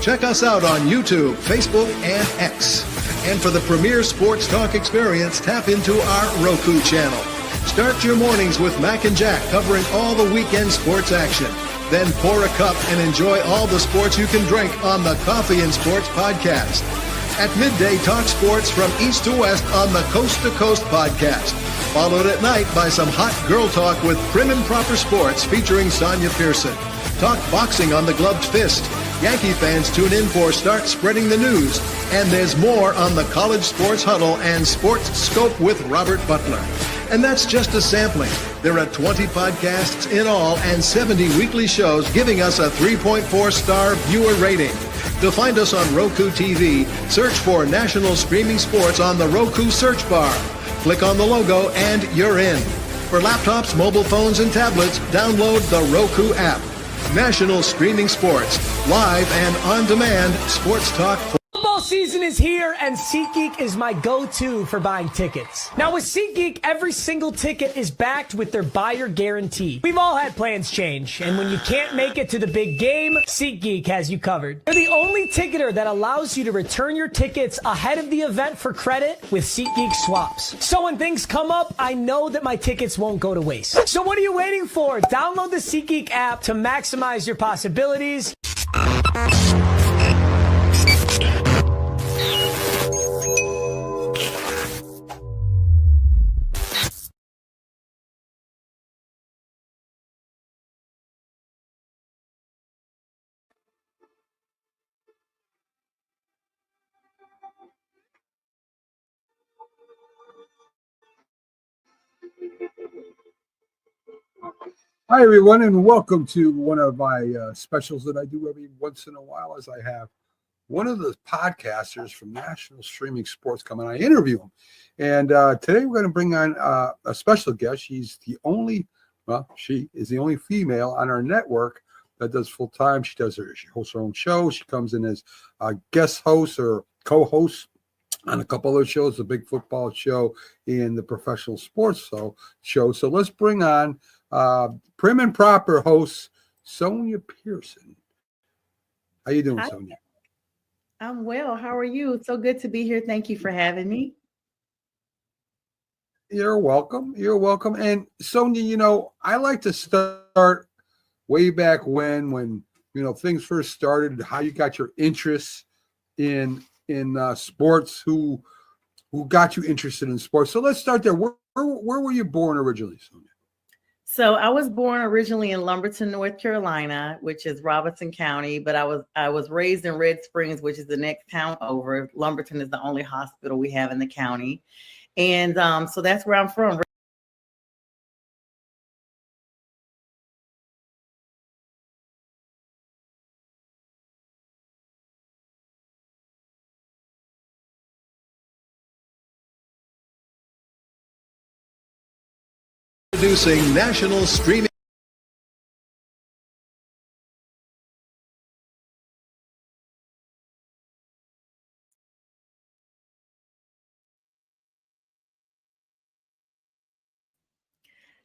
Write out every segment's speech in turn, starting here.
Check us out on YouTube, Facebook, and X. And for the premier sports talk experience, tap into our Roku channel. Start your mornings with Mac and Jack covering all the weekend sports action. Then pour a cup and enjoy all the sports you can drink on the Coffee and Sports podcast. At midday, talk sports from east to west on the Coast to Coast podcast. Followed at night by some hot girl talk with Prim and Proper Sports featuring Sonja Pearson. Talk boxing on the Gloved Fist. Yankee fans tune in for Start Spreading the News. And there's more on the College Sports Huddle and Sports Scope with Robert Butler. And that's just a sampling. There are 20 podcasts in all and 70 weekly shows giving us a 3.4-star viewer rating. To find us on Roku TV, search for National Streaming Sports on the Roku search bar. Click on the logo and you're in. For laptops, mobile phones, and tablets, download the Roku app. National Streaming Sports, live and on-demand sports talk. Football season is here, and SeatGeek is my go-to for buying tickets. Now, with SeatGeek, every single ticket is backed with their buyer guarantee. We've all had plans change, and when you can't make it to the big game, SeatGeek has you covered. They're the only ticketer that allows you to return your tickets ahead of the event for credit with SeatGeek swaps. So when things come up, I know that my tickets won't go to waste. So what are you waiting for? Download the SeatGeek app to maximize your possibilities. Hi, everyone, and welcome to one of my specials that I do every once in a while, as I have one of the podcasters from National Streaming Sports come and I interview him. And today we're going to bring on a special guest. She is the only female on our network that does full-time. She hosts her own show. She comes in as a guest host or co-host on a couple of shows, the Big Football Show and the Professional Sports Show. So let's bring on Prim and Proper host Sonja Pearson. How you doing, Hi. Sonja? I'm well. How are you? So good to be here. Thank you for having me. You're welcome. You're welcome. And Sonja, I like to start way back when things first started, how you got your interest in sports, who got you interested in sports. So let's start there. Where were you born originally, Sonja? So I was born originally in Lumberton, North Carolina, which is Robertson County, but I was raised in Red Springs, which is the next town over. Lumberton is the only hospital we have in the county. And so that's where I'm from. Introducing National Streaming.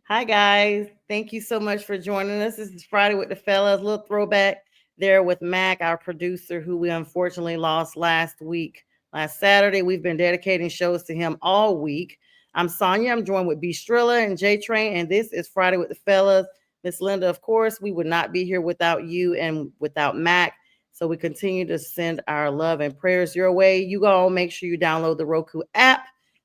Hi, guys. Thank you so much for joining us. This is Friday with the Fellas. A little throwback there with Mac, our producer, who we unfortunately lost last Saturday. We've been dedicating shows to him all week. I'm Sonja. I'm joined with B. Strilla and J Train, and this is Friday with the Fellas. Miss Linda, of course, we would not be here without you and without Mac. So we continue to send our love and prayers your way. You all make sure you download the Roku app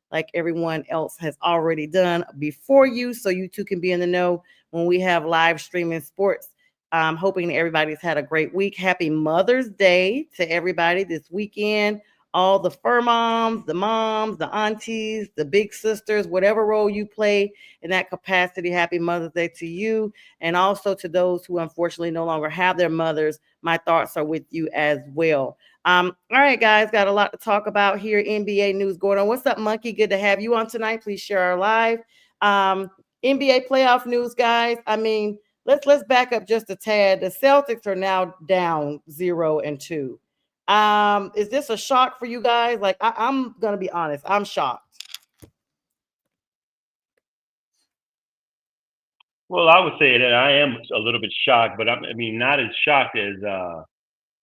like everyone else has already done before you, so you too can be in the know when we have live streaming sports. I'm hoping that everybody's had a great week. Happy Mother's Day to everybody this weekend. All the fur moms, the aunties, the big sisters, whatever role you play in that capacity, happy Mother's Day to you. And also to those who unfortunately no longer have their mothers, my thoughts are with you as well. All right, guys, got a lot to talk about here. NBA news going on. What's up, Monkey? Good to have you on tonight. Please share our live. NBA playoff news, guys. I mean, let's back up just a tad. The Celtics are now down 0-2. Is this a shock for you guys? Like, I'm gonna be honest, I'm shocked. Well, I would say that I am a little bit shocked, but I mean, not as shocked as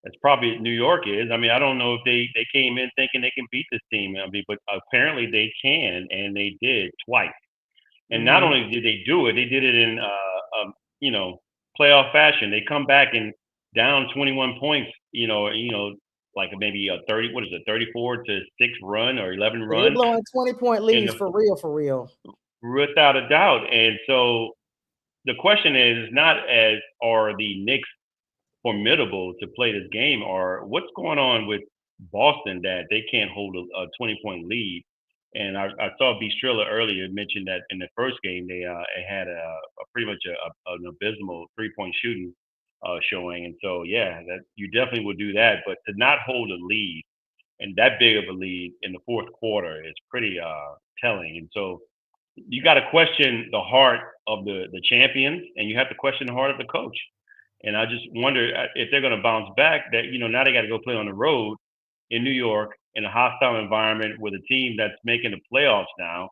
as probably New York is. I mean, I don't know if they came in thinking they can beat this team. I mean, but apparently they can, and they did twice. And not only did they do it, they did it in you know, playoff fashion. They come back and down 21 points. Like maybe a 34 to 6 run or 11 They're run blowing 20-point in leads the, for real. without a doubt. And so the question is not as are the Knicks formidable to play this game, or what's going on with Boston that they can't hold a 20-point lead. And I saw B. Striller earlier mention that in the first game they had a pretty much an abysmal 3-point shooting showing, and so yeah, that you definitely would do that, but to not hold a lead and that big of a lead in the fourth quarter is pretty telling. And so you got to question the heart of the champions, and you have to question the heart of the coach. And I just wonder if they're going to bounce back. That now they got to go play on the road in New York in a hostile environment with a team that's making the playoffs now.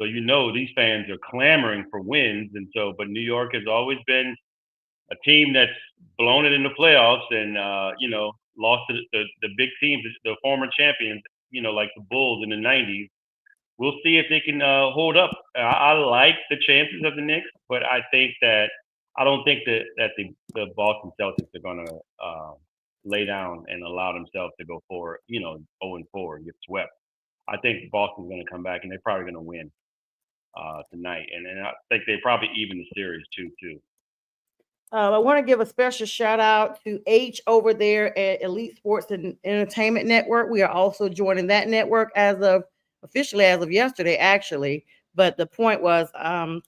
So these fans are clamoring for wins, and so but New York has always been a team that's blown it in the playoffs and lost to the big teams, the former champions, like the Bulls in the '90s. We'll see if they can hold up. I like the chances of the Knicks, but I don't think that the Boston Celtics are going to lay down and allow themselves to go forward, 0-4 and get swept. I think Boston's going to come back and they're probably going to win tonight, and I think they probably even the series too. I want to give a special shout out to H over there at Elite Sports and Entertainment Network. We are also joining that network officially as of yesterday, actually. But the point was, I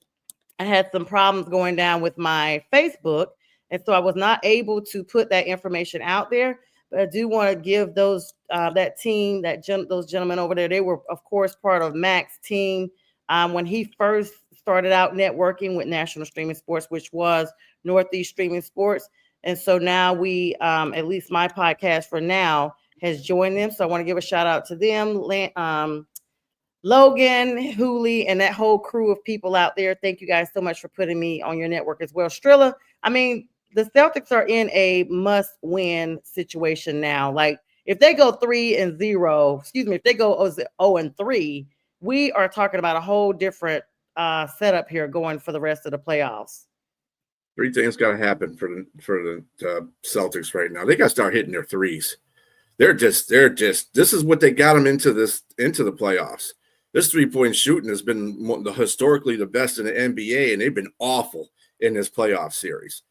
had some problems going down with my Facebook, and so I was not able to put that information out there. But I do want to give those that team, those gentlemen over there. They were, of course, part of Mac's team when he first started out networking with National Streaming Sports, which was Northeast Streaming Sports. And so now we, at least my podcast for now, has joined them. So I want to give a shout out to them, Logan, Hooley, and that whole crew of people out there. Thank you guys so much for putting me on your network as well. Strilla, I mean, the Celtics are in a must-win situation now. Like, if they go 3-0, if they go 0-3, we are talking about a whole different setup here going for the rest of the playoffs. Three things got to happen for the Celtics right now. They got to start hitting their threes. They're just. This is what they got them into the playoffs. This 3-point shooting has been historically the best in the NBA, and they've been awful in this playoff series.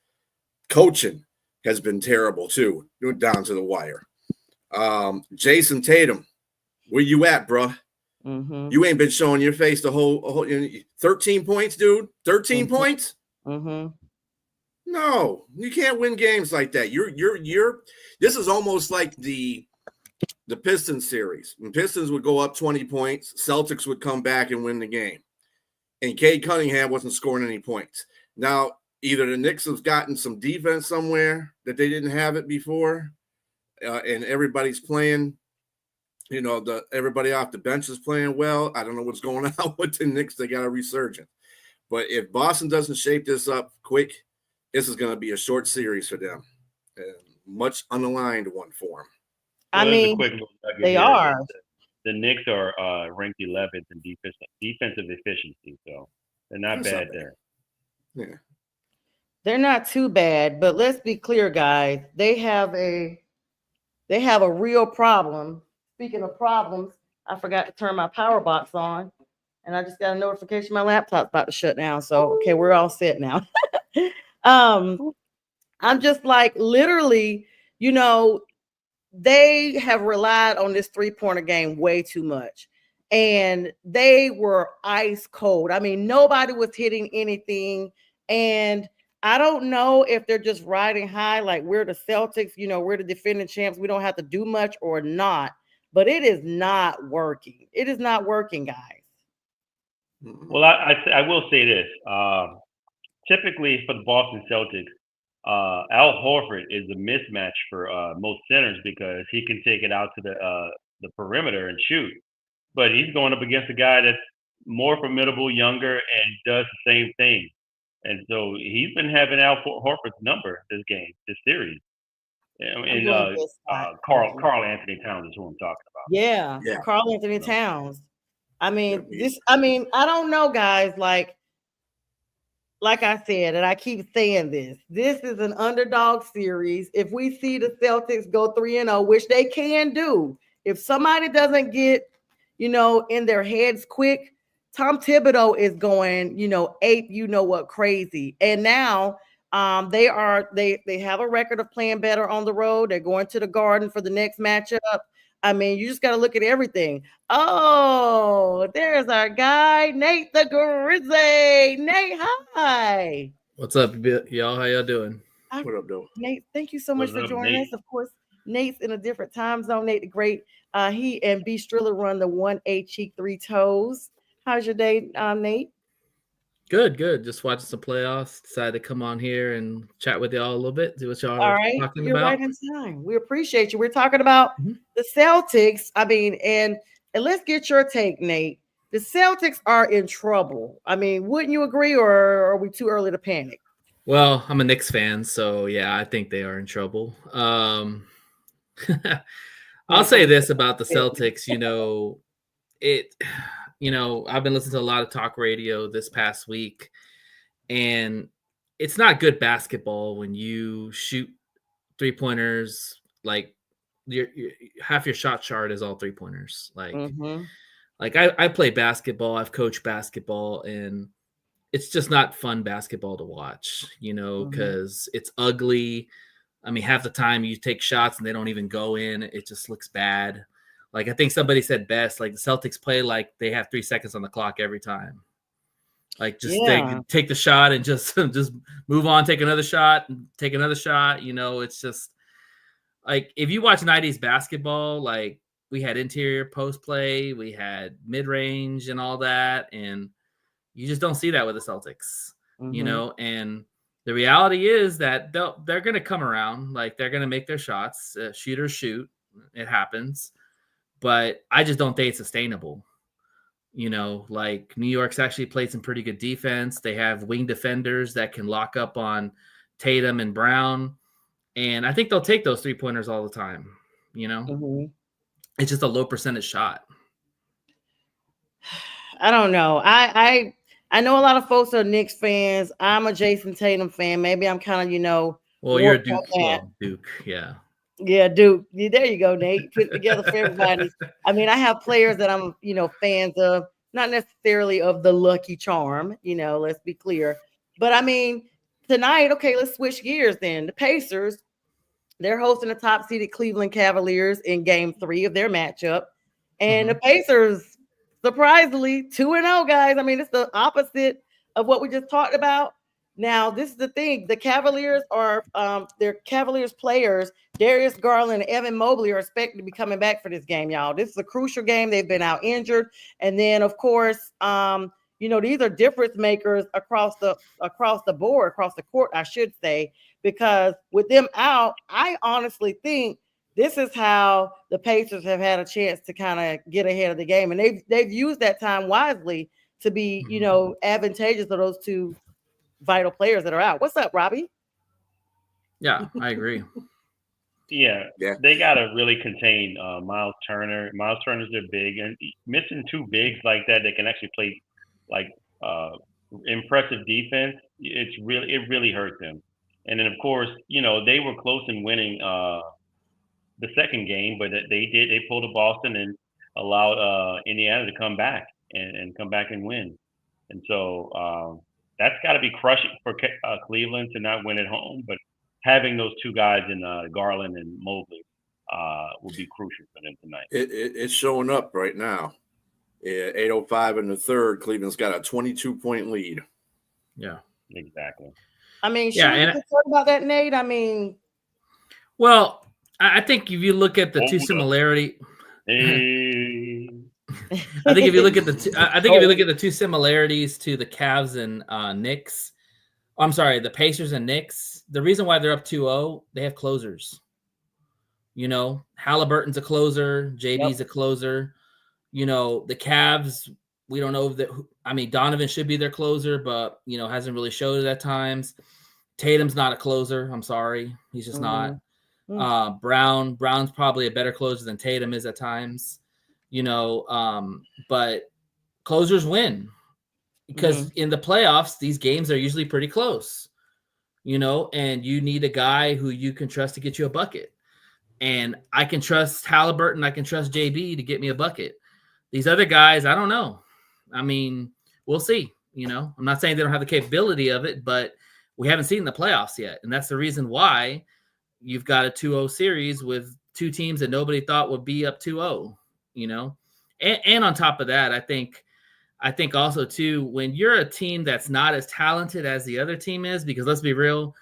Coaching has been terrible too, down to the wire. Jason Tatum, where you at, bro? Mm-hmm. You ain't been showing your face the whole 13 points, dude. 13 points. Mm-hmm. No, you can't win games like that. This is almost like the Pistons series. When Pistons would go up 20 points, Celtics would come back and win the game. And Cade Cunningham wasn't scoring any points. Now, either the Knicks have gotten some defense somewhere that they didn't have it before, and everybody's playing, everybody off the bench is playing well. I don't know what's going on with the Knicks. They got a resurgence. But if Boston doesn't shape this up quick, this is going to be a short series for them. Much unaligned one for them. I mean, they are. The Knicks are ranked 11th in defensive efficiency, so they're not bad there. Yeah, they're not too bad. But let's be clear, guys. They have a real problem. Speaking of problems, I forgot to turn my power box on, and I just got a notification my laptop's about to shut down. So okay, we're all set now. I'm just like literally, they have relied on this 3-pointer game way too much. And they were ice cold. I mean, nobody was hitting anything. And I don't know if they're just riding high, like we're the Celtics, we're the defending champs. We don't have to do much or not. But it is not working. It is not working, guys. Well, I will say this. Typically for the Boston Celtics, Al Horford is a mismatch for most centers because he can take it out to the perimeter and shoot. But he's going up against a guy that's more formidable, younger, and does the same thing. And so he's been having Al Horford's number this series. And Carl Anthony Towns is who I'm talking about. Yeah. Carl Anthony Towns. I mean, I don't know, guys. Like I said, and I keep saying this is an underdog series. If we see the Celtics go 3-0, which they can do, if somebody doesn't get, in their heads quick, Tom Thibodeau is going, ape, crazy. And now they have a record of playing better on the road. They're going to the Garden for the next matchup. I mean, you just got to look at everything. Oh, there's our guy, Nate the Grizzly. Nate, hi. What's up, y'all? How y'all doing? What up, though? Nate, thank you so much for joining us. Of course, Nate's in a different time zone. Nate the Great. He and B Striller run the 1A Cheek 3 Toes. How's your day, Nate? Good. Just watching some playoffs. Decided to come on here and chat with y'all a little bit. See what y'all are talking You're about. Right in time. We appreciate you. We're talking about the Celtics. I mean, and let's get your take, Nate. The Celtics are in trouble. I mean, wouldn't you agree, or are we too early to panic? Well, I'm a Knicks fan, so yeah, I think they are in trouble. I'll say this about the Celtics. I've been listening to a lot of talk radio this past week, and it's not good basketball when you shoot 3-pointers. Like half your shot chart is all 3-pointers. Like I play basketball. I've coached basketball, and it's just not fun basketball to watch, because it's ugly. I mean, half the time you take shots and they don't even go in. It just looks bad. Like, I think somebody said best, like the Celtics play like they have 3 seconds on the clock every time. Like, just take the shot and just move on, take another shot. It's just like, if you watch 90s basketball, like we had interior post play, we had mid-range and all that. And you just don't see that with the Celtics, and the reality is that they're going to come around. Like, they're going to make their shots, shooters shoot. It happens. But I just don't think it's sustainable. Like New York's actually played some pretty good defense. They have wing defenders that can lock up on Tatum and Brown. And I think they'll take those 3-pointers all the time. It's just a low percentage shot. I don't know. I know a lot of folks are Knicks fans. I'm a Jason Tatum fan. Maybe I'm kind of, Well, you're a Duke. Well, Duke, yeah. Yeah, Duke. There you go, Nate. Put it together for everybody. I mean, I have players that I'm, fans of, not necessarily of the Lucky Charm, let's be clear. But I mean, tonight, okay, let's switch gears then. The Pacers, they're hosting the top-seeded Cleveland Cavaliers in Game 3 of their matchup. And the Pacers, surprisingly, 2-0, guys. I mean, it's the opposite of what we just talked about. Now, this is the thing. The Cavaliers are their Cavaliers players, Darius Garland and Evan Mobley, are expected to be coming back for this game, y'all. This is a crucial game. They've been out injured. And then, of course, these are difference makers across the board, across the court, I should say, because with them out, I honestly think this is how the Pacers have had a chance to kind of get ahead of the game. And they've used that time wisely to be, advantageous to those two vital players that are out. What's up, Robbie? Yeah, I agree. Yeah, they got to really contain Miles Turner. Miles Turner's their big, and missing 2 bigs like that can actually play like impressive defense. It really hurt them. And then, of course, they were close in winning the second game, but they pulled a Boston and allowed Indiana to come back and come back and win. And so that's got to be crushing for Cleveland to not win at home. But having those 2 guys in Garland and Mobley will be crucial for them tonight. It's showing up right now. 8:05 in the third. Cleveland's got a 22-point lead. Yeah, exactly. I mean, should we talk about that, Nate? I mean, well, I think if you look at the two similarity, I think if you look at the two similarities to the Cavs and Knicks, the Pacers and Knicks, the reason why they're up 2-0, they have closers. Halliburton's a closer, JB's a closer. The Cavs, we don't know Donovan should be their closer, but hasn't really showed it at times. Tatum's not a closer. I'm sorry, he's just not. Brown's probably a better closer than Tatum is at times, but closers win because in the playoffs, these games are usually pretty close, and you need a guy who you can trust to get you a bucket. And I can trust Halliburton. I can trust JB to get me a bucket. These other guys, I don't know. I mean, we'll see. I'm not saying they don't have the capability of it, but we haven't seen the playoffs yet. And that's the reason why you've got a 2-0 series with two teams that nobody thought would be up 2-0, And on top of that, I think also too, when you're a team that's not as talented as the other team is, because let's be real,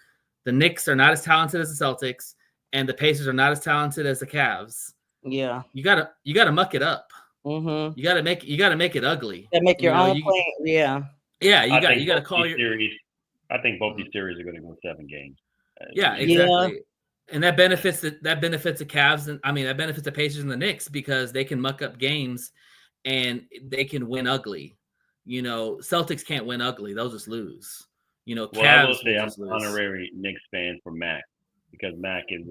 the Knicks are not as talented as the Celtics, and the Pacers are not as talented as the Cavs. Yeah, you gotta muck it up. Mm-hmm. You gotta make it ugly. That make your own plan. Yeah. Yeah, you gotta call your series. I think both these series are going to go 7 games. Yeah, exactly. And that benefits the Cavs, and that benefits the Pacers and the Knicks because they can muck up games and they can win ugly. Celtics can't win ugly; they'll just lose. Cavs. Well, I will say I'm an honorary Knicks fan for Mac because Mac is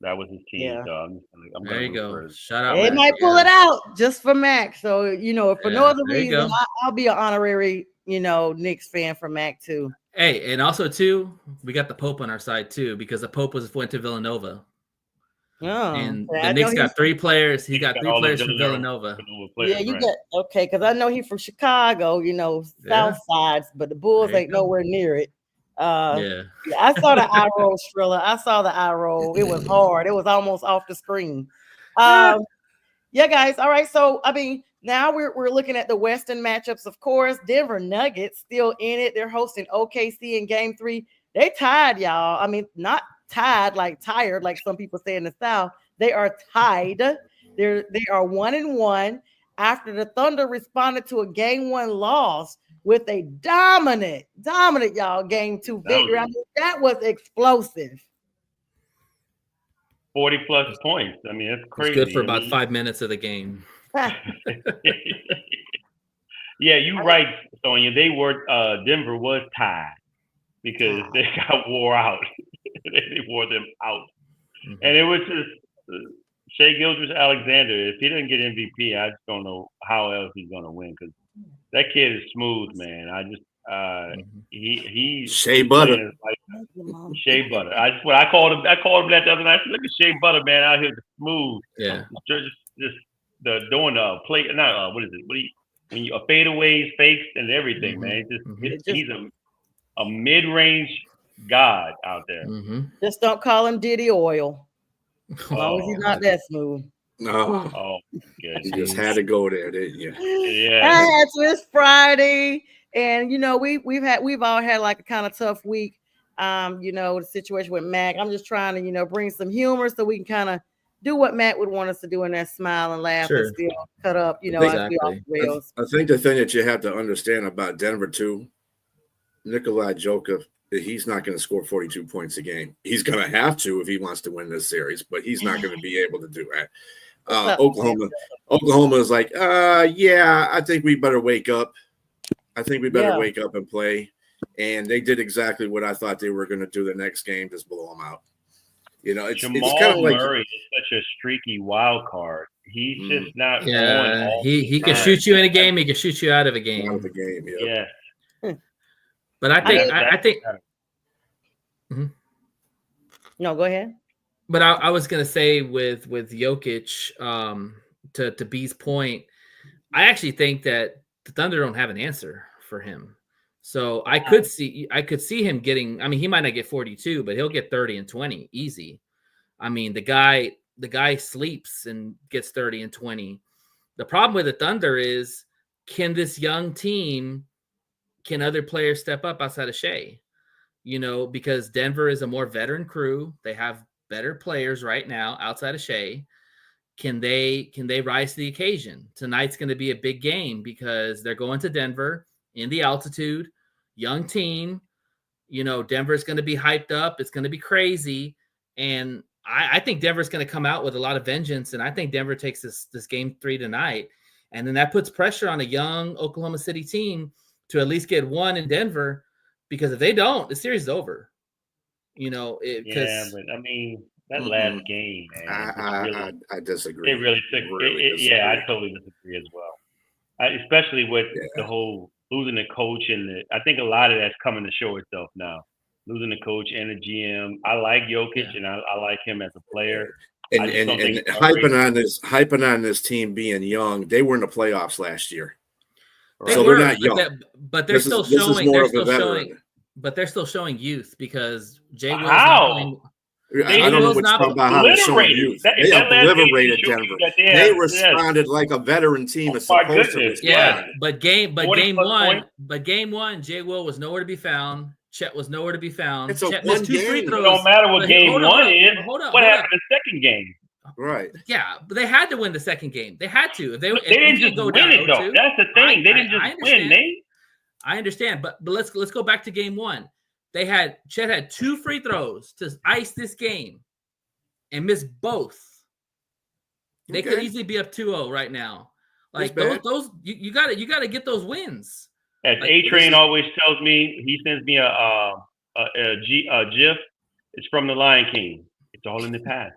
that was his team. Yeah. So I'm there you go. Shout out. They might pull it out just for Mac. So for no other reason, I'll be an honorary Knicks fan for Mac too. Hey, and also too, we got the Pope on our side too because the Pope went to Villanova. Oh, and the Knicks got 3 players. He got 3 players from Villanova. Yeah, you got because I know he's from Chicago, South Sides, but the Bulls ain't nowhere near it. I saw the eye roll, Strilla. I saw the eye roll. It was hard. It was almost off the screen. Yeah, guys. All right. So now we're looking at the Western matchups. Of course, Denver Nuggets still in it. They're hosting OKC in Game 3. They tied, y'all. Not tied like tired, like some people say in the South. They are tied. They are 1-1 after the Thunder responded to a Game 1 loss with a dominant, y'all, Game 2 victory. That was explosive. 40 plus points. It's crazy. It's good for about 5 minutes of the game. Yeah, you're right, Sonja. Denver was tied because they got wore out. They wore them out. Mm-hmm. And it was just Shai Gilgeous-Alexander. If he doesn't get MVP, I just don't know how else he's going to win because that kid is smooth, man. He's Shea Butter. Shea Butter. I called him that the other night. I said, look at Shea Butter, man, out here smooth. Yeah. Just doing play. Not what is it? When you fadeaways, fakes, and everything, man. He's a mid-range god out there. Mm-hmm. Just don't call him Diddy Oil. As long as he's not that smooth. No. Oh, good. You just had to go there, didn't you? Yeah. It's Friday, and we've all had like a kind of tough week. The situation with Mac. I'm just trying to bring some humor so we can kind of do what Matt would want us to do in that smile and laugh and still cut up. Exactly. I think the thing that you have to understand about Denver too, Nikola Jokic, he's not going to score 42 points a game. He's going to have to if he wants to win this series, but he's not going to be able to do that. Oklahoma is like, I think we better wake up. I think we better wake up and play. And they did exactly what I thought they were going to do the next game, just blow them out. It's kind of like Murray is such a streaky wild card. He's just not. Yeah, he can shoot you in a game. He can shoot you out of a game. Out of the game, yeah. But I think. Mm-hmm. No, go ahead. But I was gonna say with Jokic, to B's point, I actually think that the Thunder don't have an answer for him. So I could see him getting. He might not get 42, but he'll get 30 and 20 easy. The guy sleeps and gets 30 and 20. The problem with the Thunder is, can this young team, can other players step up outside of Shai? Because Denver is a more veteran crew. They have better players right now outside of Shai. Can they rise to the occasion? Tonight's going to be a big game because they're going to Denver in the altitude, young team. Denver's going to be hyped up. It's going to be crazy. And I think Denver's going to come out with a lot of vengeance. And I think Denver takes this Game 3 tonight. And then that puts pressure on a young Oklahoma City team to at least get one in Denver, because if they don't, the series is over. But That last game, man. I disagree. It really took. Yeah, I totally disagree as well. Especially with the whole losing the coach I think a lot of that's coming to show itself now. Losing the coach and the GM. I like Jokic and I like him as a player. And hyping on this team being young. They were in the playoffs last year. So they're not young. But they're still showing. But they're still showing youth because Jay Will's not playing. I don't know what's about how they're showing youth. They obliterated Denver. They responded like a veteran team is supposed to respond. Yeah, but game one, Jay Will was nowhere to be found. Chet was nowhere to be found. It's a Chet one missed 2 free game. throws. It don't matter what game one is. What happened in the second game? Right. Yeah, but they had to win the second game. They had to. If they didn't just win it, though. That's the thing. They didn't just win, Nate. I understand, but let's go back to game one. Chet had 2 free throws to ice this game and missed both. They could easily be up 2-0 right now. Like those you got to get those wins. As A-Train always tells me, he sends me a GIF. It's from the Lion King. It's all in the past.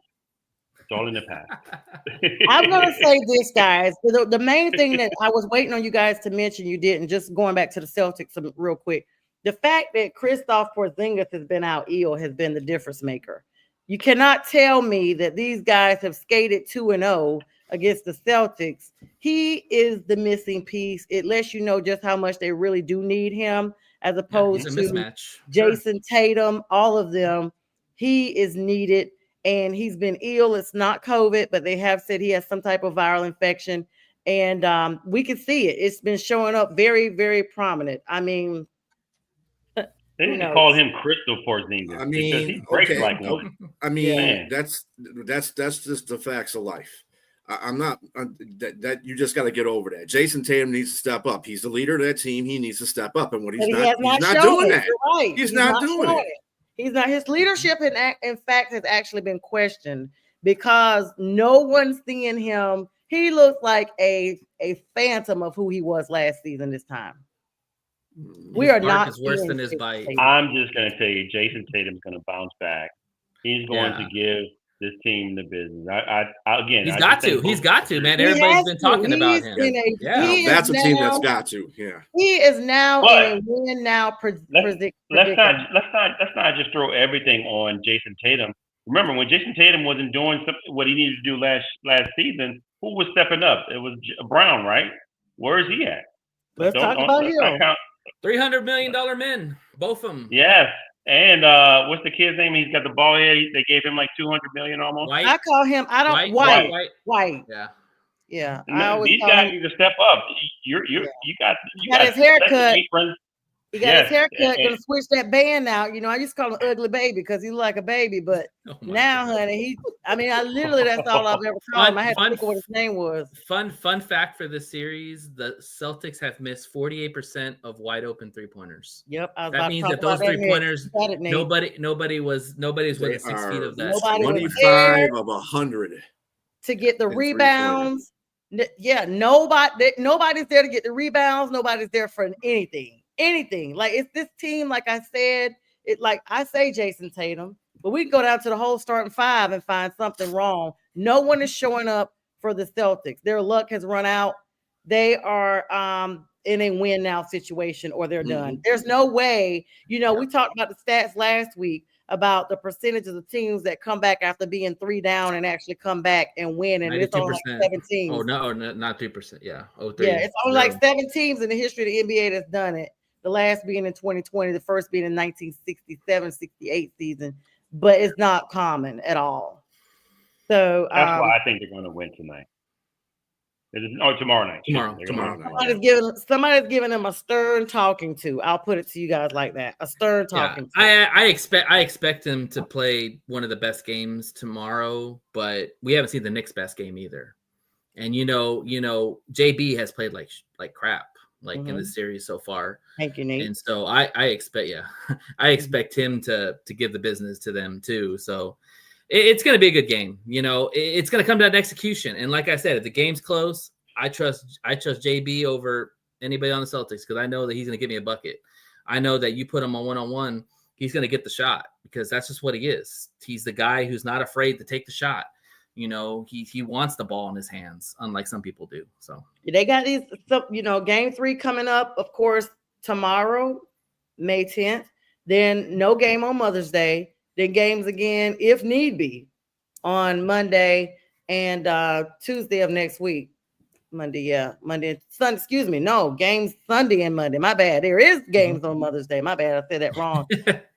It's all in the past. I'm going to say this, guys. The main thing that I was waiting on you guys to mention, you didn't. Just going back to the Celtics real quick. The fact that Kristaps Porzingis has been out ill has been the difference maker. You cannot tell me that these guys have skated 2-0 against the Celtics. He is the missing piece. It lets you know just how much they really do need him, as opposed to mismatch. Jason Tatum, all of them. He is needed, and he's been ill. It's not COVID, but they have said he has some type of viral infection, and we can see it. It's been showing up very, very prominent. I mean, they need to call him Crystal Porzingis. I mean, he breaks like one. I mean, that's just the facts of life. I'm not that you just got to get over that. Jason Tatum needs to step up. He's the leader of that team. He needs to step up, and he's not doing that. Right. He's not doing it. He's not. His leadership, in fact, has actually been questioned because no one's seeing him. He looks like a phantom of who he was last season. This time, we are not. Is worse than his bite. I'm just going to tell you, Jason Tatum's going to bounce back. He's going to give this team the business. He's got to, man. Everybody's been talking about him. That's a team that's got to. Yeah. He is now in a win now. Let's not just throw everything on Jason Tatum. Remember, when Jason Tatum wasn't doing what he needed to do last season, who was stepping up? It was Brown, right? Where is he at? Let's talk about him. $300 million men, both of them. Yes. And what's the kid's name? He's got the ball head. They gave him like $200 million almost. White. I call him. I don't White. Yeah. These guys need to step up. You got his haircut. He got his haircut. Gonna switch that band out. You know, I used to call him Ugly Baby because he looked like a baby. But now, honey, I literally that's all I've ever called him. I had to think of what his name was. Fun fact for this series: the Celtics have missed 48% of wide open 3-pointers. Yep, that means that those 3-pointers, nobody was within 6 feet of that. 25 of 100 to get the rebounds. Yeah, nobody's there to get the rebounds. Nobody's there for anything. Like it's this team, like I said, I say Jason Tatum, but we can go down to the whole starting 5 and find something wrong. No one is showing up for the Celtics. Their luck has run out. They are in a win now situation, or they're done. There's no way. You know, we talked about the stats last week about the percentages of teams that come back after being 3 down and actually come back and win. And it's only like 7 teams. Oh, no, not 2%. Yeah. Yeah, it's only like 7 teams in the history of the NBA that's done it. The last being in 2020, the first being in 1967-68 season, but it's not common at all. So that's why I think they're going to win tonight. Tomorrow night. Tomorrow night. Somebody's giving them a stern talking to. I'll put it to you guys like that. A stern talking to. I expect them to play one of the best games tomorrow, but we haven't seen the Knicks' best game either. And you know, JB has played like crap. In the series so far. Thank you, Nate. And so I expect him to give the business to them too. So it's going to be a good game. You know, it's going to come down to execution. And like I said, if the game's close, I trust JB over anybody on the Celtics because I know that he's going to give me a bucket. I know that you put him on one-on-one he's going to get the shot because that's just what he is. He's the guy who's not afraid to take the shot. He wants the ball in his hands, unlike some people do. So they got these, game 3 coming up, of course, tomorrow, May 10th. Then no game on Mother's Day. Then games again, if need be, on Monday and Tuesday of next week. Monday and Sunday. Excuse me. No, games Sunday and Monday. My bad. There is games on Mother's Day. My bad. I said that wrong.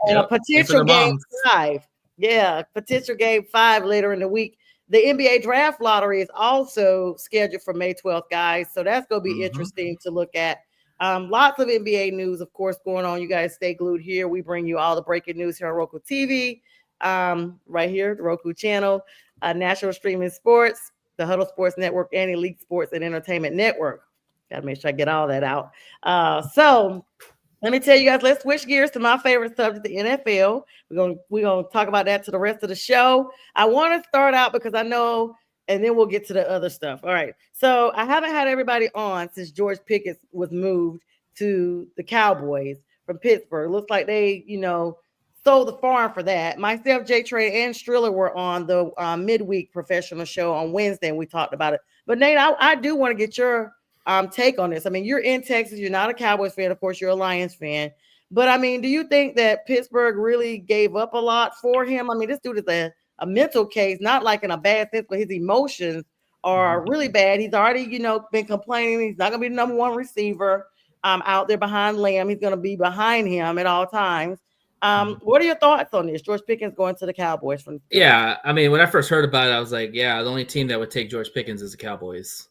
And a potential game 5. Yeah, potential game 5 later in the week. The NBA draft lottery is also scheduled for May 12th, guys. So that's going to be interesting to look at. Lots of NBA news, of course, going on. You guys stay glued here. We bring you all the breaking news here on Roku TV, right here, the Roku channel, National Streaming Sports, the Huddle Sports Network, and Elite Sports and Entertainment Network. Got to make sure I get all that out. So let me tell you guys, let's switch gears to my favorite subject, the NFL. We're gonna talk about that to the rest of the show. I want to start out because I know, and then we'll get to the other stuff. All right. So I haven't had everybody on since George Pickens was moved to the Cowboys from Pittsburgh. Looks like they, sold the farm for that. Myself, Jay Trey, and Striller were on the midweek professional show on Wednesday, and we talked about it. But Nate, I do want to get your take on this. I mean, you're in Texas. You're not a Cowboys fan. Of course, you're a Lions fan. But, I mean, do you think that Pittsburgh really gave up a lot for him? I mean, this dude is a mental case, not like in a bad sense, but his emotions are really bad. He's already, been complaining. He's not going to be the number 1 receiver out there behind Lamb. He's going to be behind him at all times. What are your thoughts on this? George Pickens going to the Cowboys from? Yeah, I mean, when I first heard about it, I was like, yeah, the only team that would take George Pickens is the Cowboys.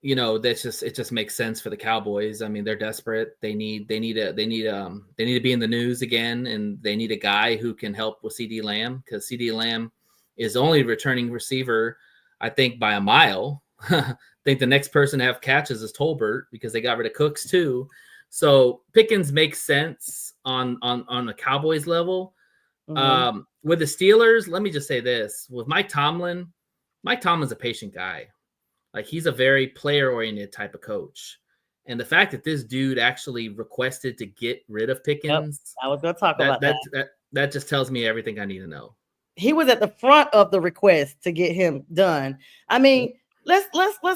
It just makes sense for the Cowboys. I mean, they're desperate. They need to be in the news again, and they need a guy who can help with CD Lamb, because CD Lamb is the only returning receiver, I think, by a mile. I think the next person to have catches is Tolbert, because they got rid of Cooks too. So Pickens makes sense on the Cowboys level. With the Steelers, let me just say this. With Mike Tomlin's a patient guy. Like, he's a very player-oriented type of coach. And the fact that this dude actually requested to get rid of Pickens, I was going to talk about that. That just tells me everything I need to know. He was at the front of the request to get him done. I mean, let's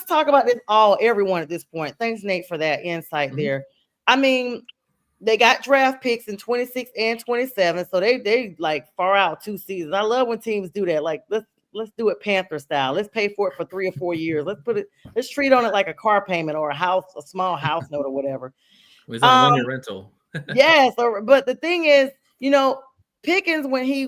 talk about this everyone at this point. Thanks, Nate, for that insight there. I mean, they got draft picks in 26 and 27, so they like far out 2 seasons. I love when teams do that. Like, let's do it Panther style. Let's pay for it for 3 or 4 years. Let's treat on it like a car payment or a small house note or whatever. Was on a 1-year rental? Yes, but the thing is, Pickens, when he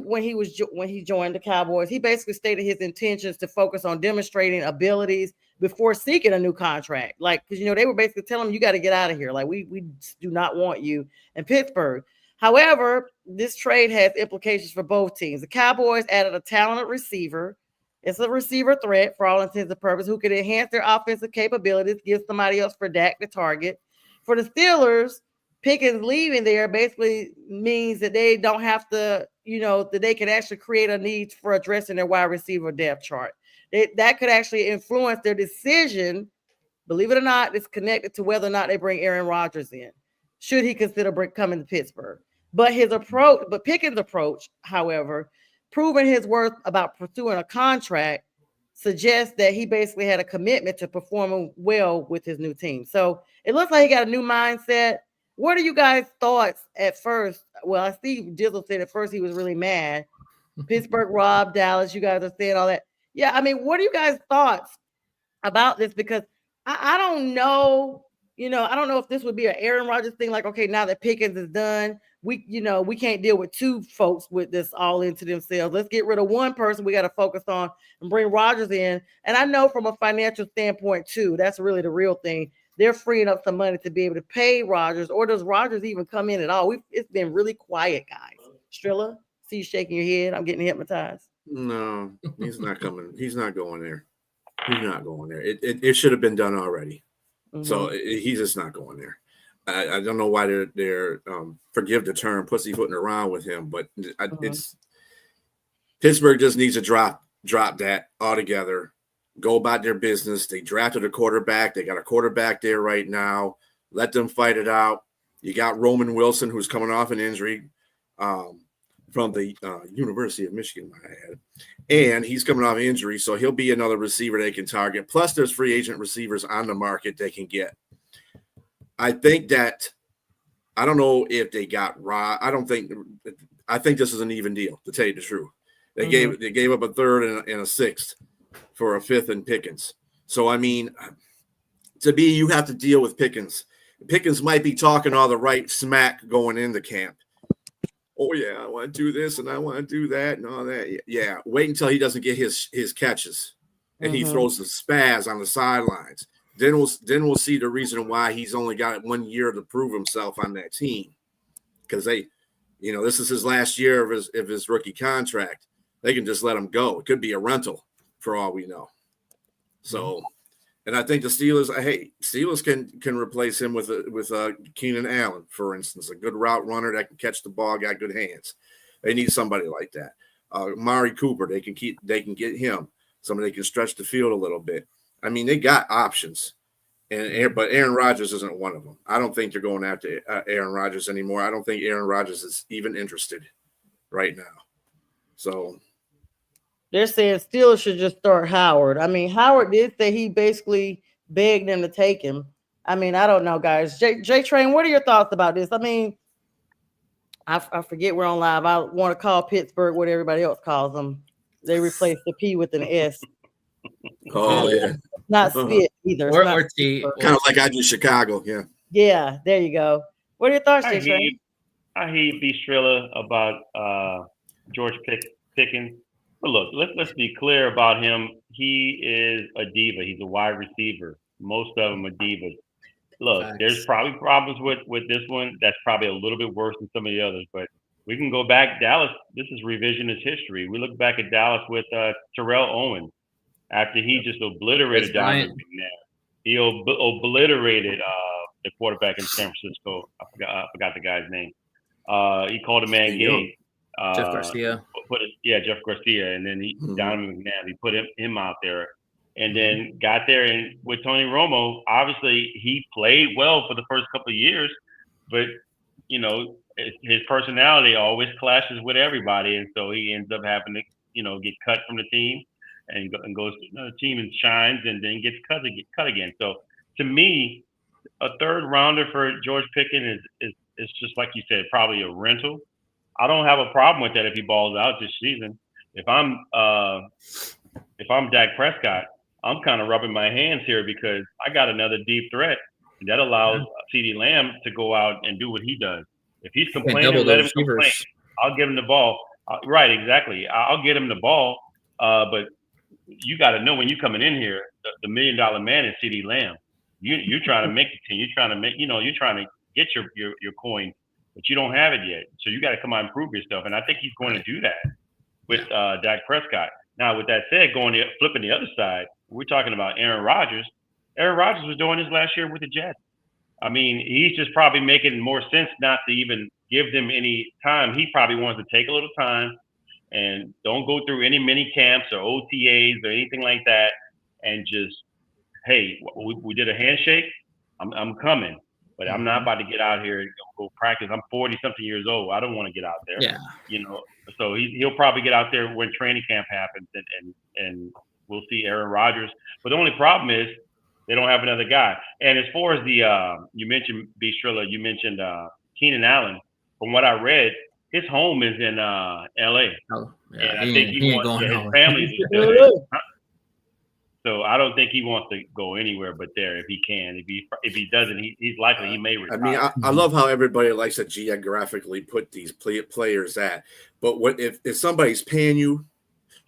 joined the Cowboys, he basically stated his intentions to focus on demonstrating abilities before seeking a new contract. Like, because they were basically telling him, you got to get out of here. Like, we do not want you in Pittsburgh. However, this trade has implications for both teams. The Cowboys added a talented receiver. It's a receiver threat for all intents and purposes, who could enhance their offensive capabilities, give somebody else for Dak to target. For the Steelers, Pickens leaving there basically means that they don't have to, that they can actually create a need for addressing their wide receiver depth chart. That could actually influence their decision. Believe it or not, it's connected to whether or not they bring Aaron Rodgers in. Should he consider coming to Pittsburgh? But Pickens' approach, however, proving his worth about pursuing a contract, suggests that he basically had a commitment to performing well with his new team. So it looks like he got a new mindset. What are you guys' thoughts at first? Well, I see Dizzle said at first he was really mad. Pittsburgh robbed Dallas. You guys are saying all that. Yeah, I mean, what are you guys' thoughts about this? Because I don't know. I don't know if this would be an Aaron Rodgers thing. Like, okay, now that Pickens is done, we can't deal with 2 folks with this all into themselves. Let's get rid of one person we got to focus on and bring Rodgers in. And I know from a financial standpoint too, that's really the real thing. They're freeing up some money to be able to pay Rodgers, or does Rodgers even come in at all? It's been really quiet, guys. Strilla, see you shaking your head. I'm getting hypnotized. No, he's not coming. He's not going there. He's not going there. It should have been done already. So he's just not going there. I don't know why they're forgive the term, pussyfooting around with him, but it's Pittsburgh just needs to drop that altogether. Go about their business. They drafted a quarterback. They got a quarterback there right now. Let them fight it out. You got Roman Wilson, who's coming off an injury from the University of Michigan, I had. And he's coming off injury, so he'll be another receiver they can target. Plus, there's free agent receivers on the market they can get. I think that I don't know if they got Rod. I think this is an even deal, to tell you the truth. They gave up a third and a sixth for a fifth and Pickens. So I mean, to me, you have to deal with Pickens. Pickens might be talking all the right smack going into camp. Oh yeah, I want to do this and I want to do that and all that. Yeah, wait until he doesn't get his catches and he throws the spaz on the sidelines. Then we'll see the reason why he's only got 1 year to prove himself on that team, because this is his last year of his rookie contract. They can just let him go. It could be a rental for all we know. So, and I think the Steelers can replace him with Keenan Allen, for instance, a good route runner that can catch the ball, got good hands. They need somebody like that. Amari Cooper, they can get him. Somebody can stretch the field a little bit. I mean, they got options, but Aaron Rodgers isn't one of them. I don't think they're going after Aaron Rodgers anymore. I don't think Aaron Rodgers is even interested right now. So they're saying Steelers should just start Howard. I mean, Howard did say he basically begged them to take him. I mean, I don't know, guys. J Train, what are your thoughts about this? I mean, I forget we're on live. I want to call Pittsburgh what everybody else calls them. They replaced the P with an S. Oh, yeah. Not spit either. Or T. Kind of like I do Chicago, yeah. Yeah, there you go. What are your thoughts, J Train? I hear B. Strilla about George Pickens. But look, let's be clear about him. He is a diva. He's a wide receiver. Most of them are divas. Look, there's probably problems with this one. That's probably a little bit worse than some of the others. But we can go back. Dallas, this is revisionist history. We look back at Dallas with Terrell Owens after he just obliterated Donovan McNabb. He obliterated the quarterback in San Francisco. I forgot the guy's name. He called a man gay. Jeff Garcia. Jeff Garcia, and then Donovan McNabb. He put him out there, and then got there. And with Tony Romo, obviously he played well for the first couple of years, but his personality always clashes with everybody, and so he ends up having to get cut from the team, and goes to another team and shines, and then gets cut again. So to me, a third rounder for George Pickens is just like you said, probably a rental. I don't have a problem with that if he balls out this season. If I'm Dak Prescott, I'm kind of rubbing my hands here because I got another deep threat that allows CeeDee Lamb to go out and do what he does. If he's complaining, let him complain. I'll give him the ball. Right, exactly. I'll get him the ball. But you got to know when you're coming in here, the $1 million man is CeeDee Lamb. You're trying to make the team. You're trying to get your coin. But you don't have it yet. So you got to come out and prove yourself. And I think he's going to do that with Dak Prescott. Now, with that said, flipping the other side, we're talking about Aaron Rodgers. Aaron Rodgers was doing this last year with the Jets. I mean, he's just probably making more sense not to even give them any time. He probably wants to take a little time and don't go through any mini camps or OTAs or anything like that. And just, hey, we did a handshake. I'm coming. But I'm not about to get out here and go practice. I'm 40-something years old. I don't want to get out there. Yeah. So he'll probably get out there when training camp happens, and we'll see Aaron Rodgers. But the only problem is they don't have another guy. And as far as the you mentioned B. Strilla, you mentioned Keenan Allen. From what I read, his home is in L.A. Oh, yeah. And I think he wants his family to still there. So I don't think he wants to go anywhere but there if he can. If he doesn't, he's likely he may retire. I mean, I love how everybody likes to geographically put these players at. But what if somebody's paying you,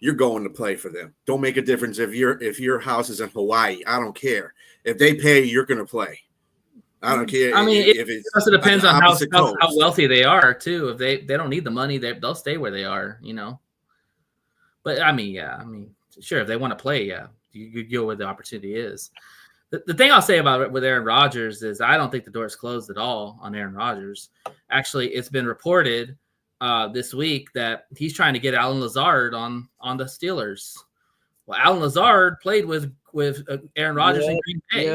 you're going to play for them. Don't make a difference if your house is in Hawaii. I don't care. If they pay, you're going to play. I don't care. I mean, it also depends on how wealthy they are too. If they don't need the money, they'll stay where they are. But I mean, yeah. I mean, sure, if they want to play, yeah. You go where the opportunity is. The thing I'll say about it with Aaron Rodgers is I don't think the door is closed at all on Aaron Rodgers. Actually, it's been reported this week that he's trying to get Allen Lazard on the Steelers. Well, Allen Lazard played with Aaron Rodgers in Green Bay.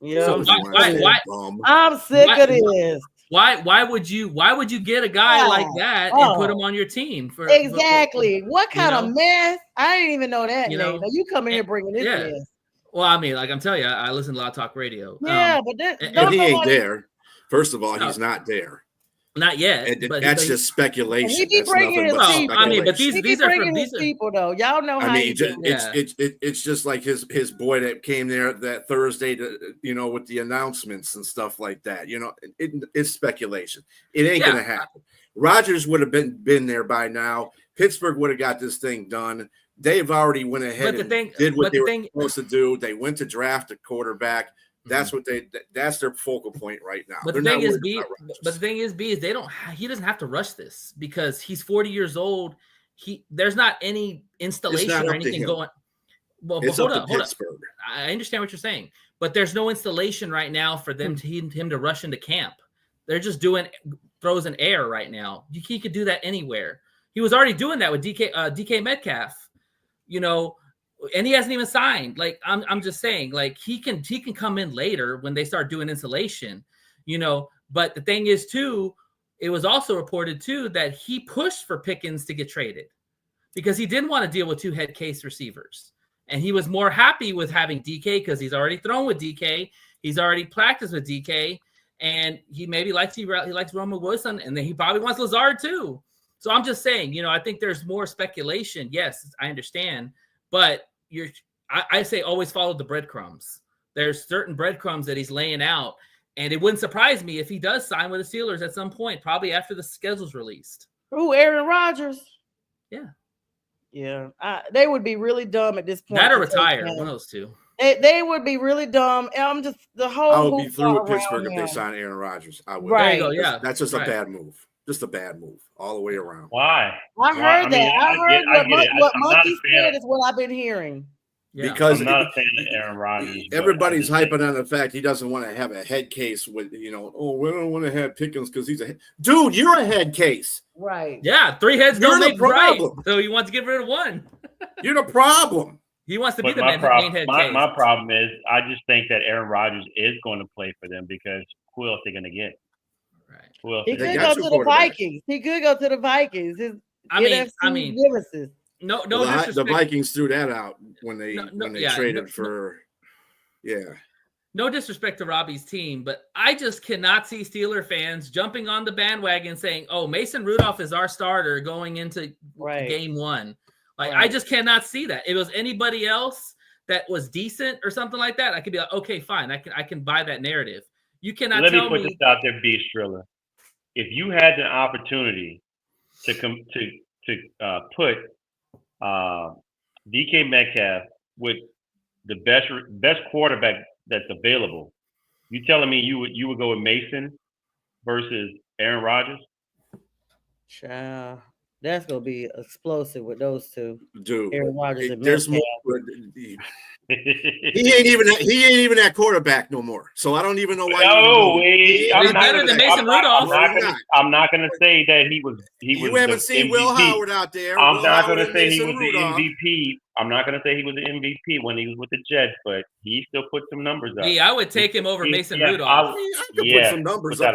Yeah. So why I'm sick of this. Why would you get a guy like that and put him on your team for exactly? What kind of mess? I didn't even know that name. know, Now you come in here bringing this mess. Well, I mean, like I'm telling you, I listen to a lot of talk radio. Yeah, but he ain't there. First of all, he's not there. Not yet. But that's just speculation. He be bringing his people. I mean, but these are from these people though. Y'all know how. It's just like his boy that came there that Thursday to with the announcements and stuff like that. It's speculation. It ain't gonna happen. Rodgers would have been there by now. Pittsburgh would have got this thing done. They've already went ahead and did what they were supposed to do. They went to draft a quarterback. That's what that's their focal point right now. But the thing is, B, he doesn't have to rush this because he's 40 years old. There's not any installation or anything going. Well, but hold up. I understand what you're saying, but there's no installation right now for him to rush into camp. They're just doing throws in air right now. He could do that anywhere. He was already doing that with DK Metcalf, and he hasn't even signed. Like I'm just saying, like he can come in later when they start doing insulation, But the thing is, too, it was also reported too that he pushed for Pickens to get traded because he didn't want to deal with two head case receivers, and he was more happy with having DK because he's already thrown with DK, he's already practiced with DK, and he maybe likes Roman Wilson, and then he probably wants Lazard too. So I'm just saying, I think there's more speculation. Yes, I understand. But I say always follow the breadcrumbs. There's certain breadcrumbs that he's laying out, and it wouldn't surprise me if he does sign with the Steelers at some point, probably after the schedule's released. Ooh, Aaron Rodgers. Yeah. Yeah. They would be really dumb at this point. That or retire, one of those two. They would be really dumb. I'm just the whole. I would be through with Pittsburgh if they sign Aaron Rodgers. I would. Right. There you go. Yeah. That's just a bad move. Just a bad move all the way around. Why? I heard that. I heard what Monkey said is what I've been hearing. Yeah. Because I'm not a fan of Aaron Rodgers. Everybody's hyping on the fact he doesn't want to have a head case with, we don't want to have Pickens because he's dude, you're a head case. Right. Yeah, 3 heads You're don't the make right. problem. So he wants to get rid of one. You're the problem. He wants to be the main head case. My problem is I just think that Aaron Rodgers is going to play for them because who else are they going to get? Right. Who else? He could go to the Vikings. He could go to the Vikings. I mean, nemesis. No, the Vikings threw that out when they traded for. No disrespect to Robbie's team, but I just cannot see Steeler fans jumping on the bandwagon saying, "Oh, Mason Rudolph is our starter going into game 1." Like I just cannot see that. If it was anybody else that was decent or something like that, I could be like, "Okay, fine, I can buy that narrative." You cannot Let tell me put this out there, B. Striller. If you had the opportunity to put DK Metcalf with the best quarterback that's available, you telling me you would go with Mason versus Aaron Rodgers? Child, that's gonna be explosive with those two. Dude, Aaron Rodgers and there's more. He ain't even that quarterback no more. So I don't even know why. He's better than Mason Rudolph. I'm not going to say that he was. You haven't seen MVP. Will Howard out there. I'm not going to say he was the MVP. I'm not going to say he was the MVP when he was with the Jets, but he still put some numbers up. Yeah, I would take him over Mason Rudolph. I could put some numbers up.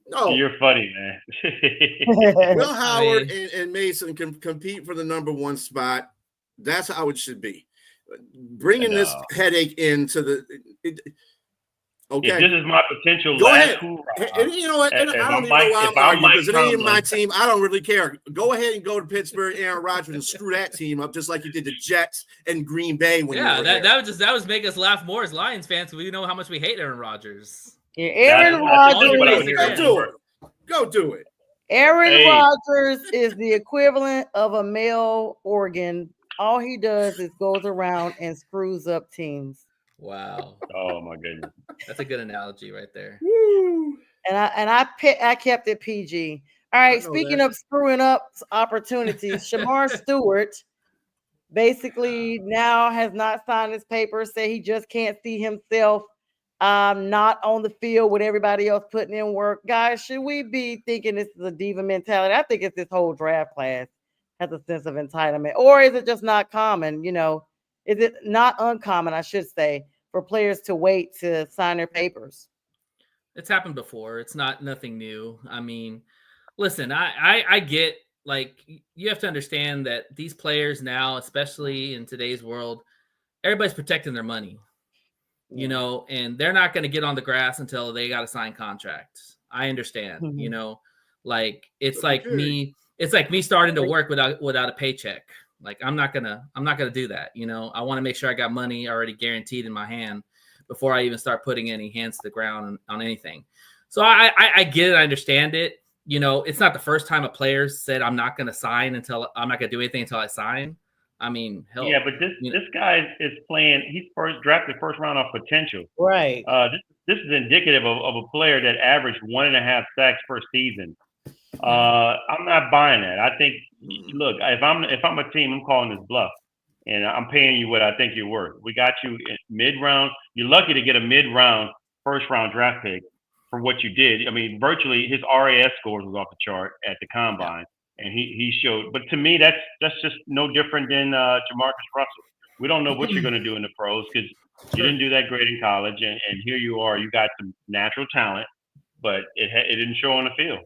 No, you're funny, man. Will Howard and Mason can compete for the number 1 spot. That's how it should be. Bringing this headache into the okay. If this is my potential Go last ahead. hoorah, and you know what? I don't even know why I'm arguing because it ain't my team. I don't really care. Go ahead and go to Pittsburgh, Aaron Rodgers, and screw that team up just like you did the Jets and Green Bay. That would make us laugh more as Lions fans because we know how much we hate Aaron Rodgers. Yeah, Aaron Rodgers. Go do it. Aaron Rodgers is the equivalent of a male organ. All he does is goes around and screws up teams. Wow. Oh my goodness. That's a good analogy right there. Woo. And I kept it PG. All right. Speaking of screwing up opportunities, Shamar Stewart basically now has not signed his papers. Say he just can't see himself not on the field with everybody else putting in work. Guys, should we be thinking this is a diva mentality? I think it's this whole draft class has a sense of entitlement, or is it just not common? Is it not uncommon, I should say, for players to wait to sign their papers? It's happened before. It's nothing new. I mean, listen, I get, like, you have to understand that these players now, especially in today's world, everybody's protecting their money, you know, and they're not going to get on the grass until they got to sign contracts. I understand, you know, like it's like me starting to work without a paycheck. Like I'm not gonna do that. You know, I want to make sure I got money already guaranteed in my hand before I even start putting any hands to the ground on anything. So I get it. I understand it. You know, it's not the first time a player said, I'm not going to do anything until I sign. I mean, hell. Yeah, but this guy is playing. He's drafted first round off potential. Right. This is indicative of a player that averaged 1.5 sacks per season. I'm not buying that. I think, look, if I'm a team, I'm calling this bluff, and I'm paying you what I think you're worth. We got you in mid-round. You're lucky to get a mid-round, first-round draft pick for what you did. I mean, virtually his RAS scores was off the chart at the combine, and he showed. But to me, that's just no different than Jamarcus Russell. We don't know what you're going to do in the pros because you didn't do that great in college, and here you are. You got some natural talent, but it didn't show on the field.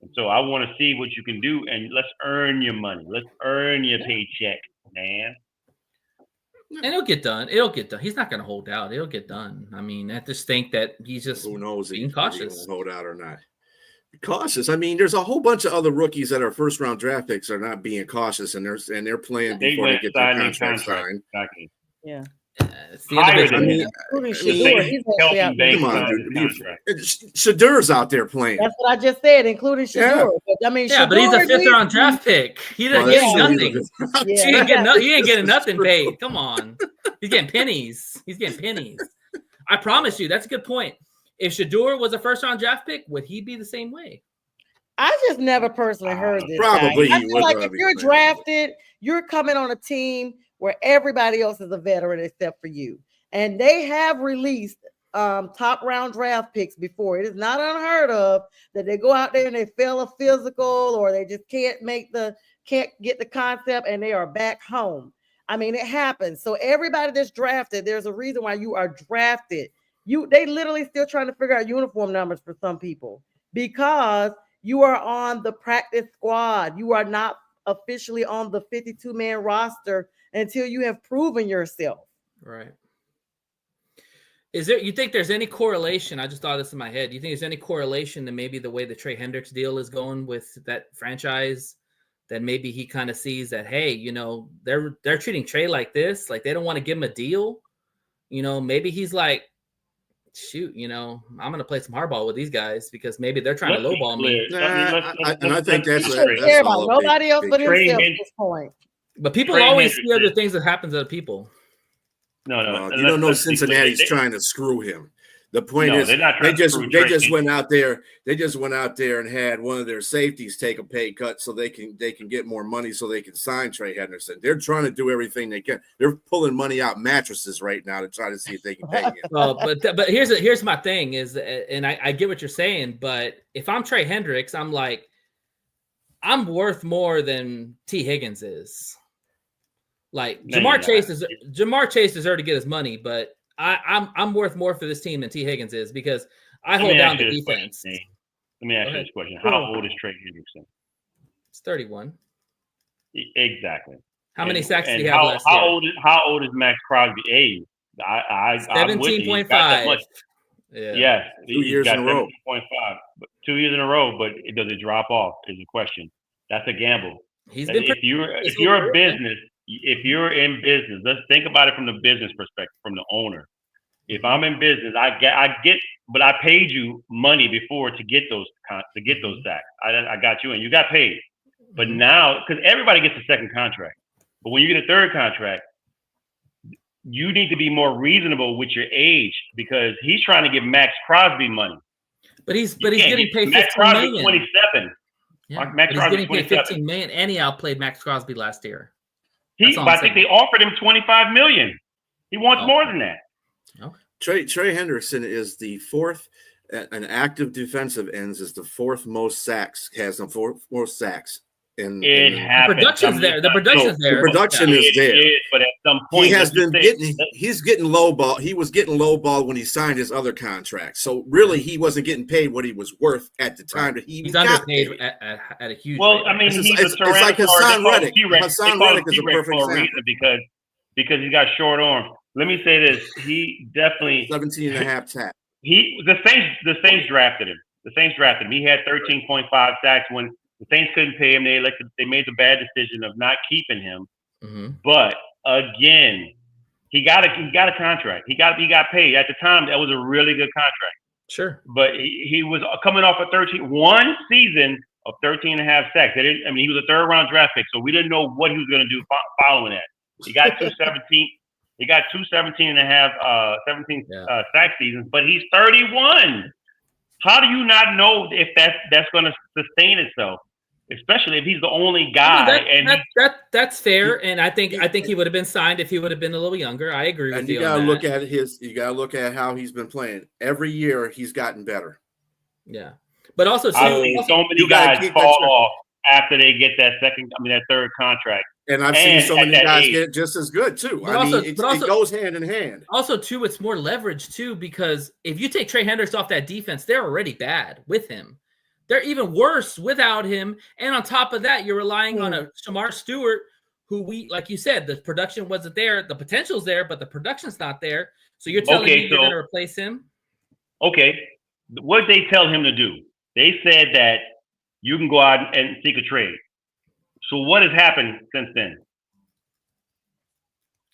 And so I want to see what you can do, and let's earn your money. Let's earn your paycheck, man. And it'll get done. It'll get done. He's not going to hold out. It'll get done. I mean, I just think that he's just who knows being cautious. Hold out or not. Cautious. I mean, there's a whole bunch of other rookies that are first round draft picks are not being cautious, and they're playing before they get their contract signed. Exactly. Yeah. It's the individual. Come on, dude. Shadur's out there playing. That's what I just said, including Shadur. Yeah. I mean, but he's a 5th round draft pick. He ain't nothing. He ain't getting nothing paid. Come on. He's getting pennies. I promise you, that's a good point. If Shadur was a first round draft pick, would he be the same way? I just never personally heard this. Probably. I feel like if you're drafted, you're coming on a team where everybody else is a veteran except for you. And they have released top round draft picks before. It is not unheard of that they go out there and they fail a physical or they just can't get the concept and they are back home. I mean, it happens. So everybody that's drafted, there's a reason why you are drafted. They literally still trying to figure out uniform numbers for some people because you are on the practice squad. You are not officially on the 52-man roster until you have proven yourself. Right. You think there's any correlation? I just thought this in my head. Do you think there's any correlation to maybe the way the Trey Hendricks deal is going with that franchise? That maybe he kind of sees that, hey, you know, they're treating Trey like this, like they don't want to give him a deal. You know, maybe he's like, shoot, you know, I'm going to play some hardball with these guys because maybe they're trying to lowball me. And I think that's nobody else but himself at this point. But people always see other things that happens to other people. No. You don't know Cincinnati's trying to screw him. The point is, they just went out there. They just went out there and had one of their safeties take a pay cut so they can get more money so they can sign Trey Henderson. They're trying to do everything they can. They're pulling money out mattresses right now to try to see if they can pay him. But here's my thing is, and I get what you're saying, but if I'm Trey Hendricks, I'm like, I'm worth more than T. Higgins is. Like Jamar Chase deserved to get his money, but I'm worth more for this team than T. Higgins is because I hold down the defense. Let me ask you this question: how old is Trey Hendrickson? It's 31. Exactly. How many sacks did he have last year? How old is Max Crosby? 17.5. Yeah. Yes, 2 years in a row. 17.5. 2 years in a row, but does it drop off? Is the question. That's a gamble. If you're a business. If you're in business, let's think about it from the business perspective, from the owner. If I'm in business, but I paid you money before to get those sacks. I got you and you got paid. But now, because everybody gets a second contract, but when you get a third contract, you need to be more reasonable with your age because he's trying to give Max Crosby money. But he's getting paid $15 million. 27. Yeah, Max Crosby getting paid $15 million, and he outplayed Max Crosby last year. I think they offered him $25 million. He wants more than that. Okay. Trey Henderson is the fourth, an active defensive ends is the fourth most sacks, has the fourth most sacks It The happens. production's there. The production's there. The production is there. It is, but at some point, He has been getting. that- He's getting lowball. He was getting lowball when he signed his other contract. So really, he wasn't getting paid what he was worth at the time that he He's got underpaid paid. at a huge Well, rate. I mean, It's he's just- a it's like Tyrannosaurus. Hassan They call him Reddick. T-Rex. Hassan They call him Reddick is a T-Rex perfect for a reason example. because he got short arms. Let me say this: he definitely 17 and a half tap. the Saints drafted him. The Saints drafted him. He had 13.5 sacks when the Saints couldn't pay him. They made the bad decision of not keeping him. Mm-hmm. But again, he got a contract. He got paid at the time. That was a really good contract. Sure. But he was coming off one season of 13 and a half sacks. He was a third round draft pick, so we didn't know what he was going to do following that. He got 217. He got 217 and a half 17 sack seasons, but he's 31. How do you not know if that's going to sustain itself? Especially if he's the only guy. That's fair, and I think he would have been signed if he would have been a little younger. I agree with And you. you gotta look at how he's been playing. Every year he's gotten better. Yeah, but also I've seen so many guys fall off after they get that third contract. And I've seen so many guys get just as good too. It goes hand in hand. Also, too, it's more leverage too, because if you take Trey Hendricks off that defense, they're already bad with him. They're even worse without him. And on top of that, you're relying on a Shamar Stewart, who like you said, the production wasn't there. The potential's there, but the production's not there. So you're telling me you're going to replace him? Okay. What did they tell him to do? They said that you can go out and seek a trade. So what has happened since then?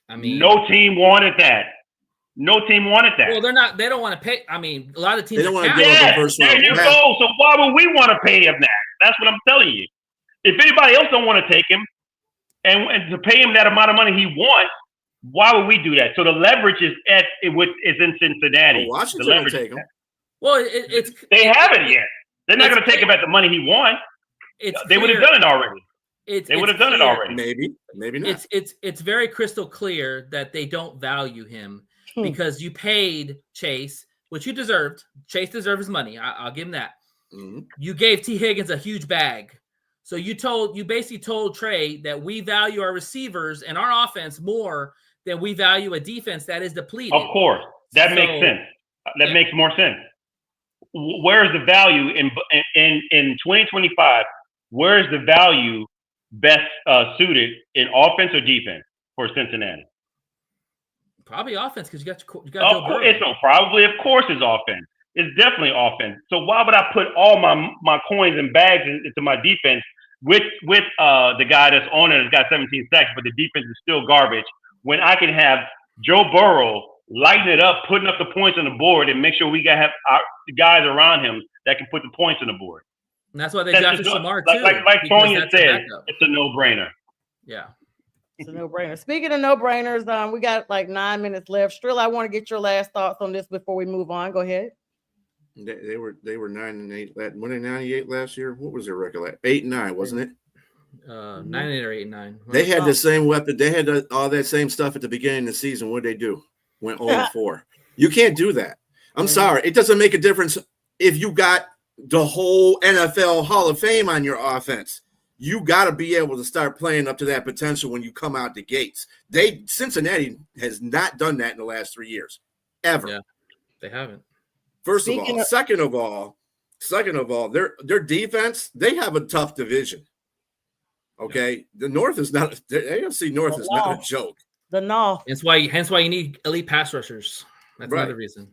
I mean, no team wanted that. No team wanted that. Well, they don't want to pay. I mean, a lot of teams don't want to give up the first round. There you go. So why would we want to pay him that? That's what I'm telling you. If anybody else don't want to take him and to pay him that amount of money he wants, why would we do that? So the leverage is in Cincinnati. Well, Washington the leverage will take him. Well, they haven't yet. They're not going to take him at the money he wants. They would have done it already. They would have done it already. Maybe not. It's very crystal clear that they don't value him because you paid Chase, which you deserved. Chase deserved his money. I'll give him that. Mm-hmm. You gave T. Higgins a huge bag. So you basically told Trey that we value our receivers and our offense more than we value a defense that is depleted. Of course. That makes sense. That makes more sense. Where is the value in 2025? Where is the value best suited in offense or defense for Cincinnati? Probably offense, because you got Joe Burrow. It's probably, of course, it's offense. It's definitely offense. So why would I put all my coins and bags into my defense with the guy that's on it that's got 17 sacks, but the defense is still garbage, when I can have Joe Burrow lighten it up, putting up the points on the board, and make sure we have the guys around him that can put the points on the board. And that's why they drafted Shamar too. Like Sonja said, it's a no-brainer. Yeah. It's a no-brainer. Speaking of no-brainers, we got like 9 minutes left. Strill, I want to get your last thoughts on this before we move on. Go ahead. They were 9-8. Were they 98 last year? What was their record? 8-9, wasn't it? 9-8 or 8-9. They had the same weapon. They had all that same stuff at the beginning of the season. What did they do? Went 0-4. You can't do that. I'm sorry. It doesn't make a difference if you got the whole NFL Hall of Fame on your offense. You got to be able to start playing up to that potential when you come out the gates. Cincinnati has not done that in the last 3 years, ever. Yeah, they haven't. First of all, second of all, their defense, they have a tough division. Okay, the North is not. The AFC North is not a joke. Hence why you need elite pass rushers. That's another reason.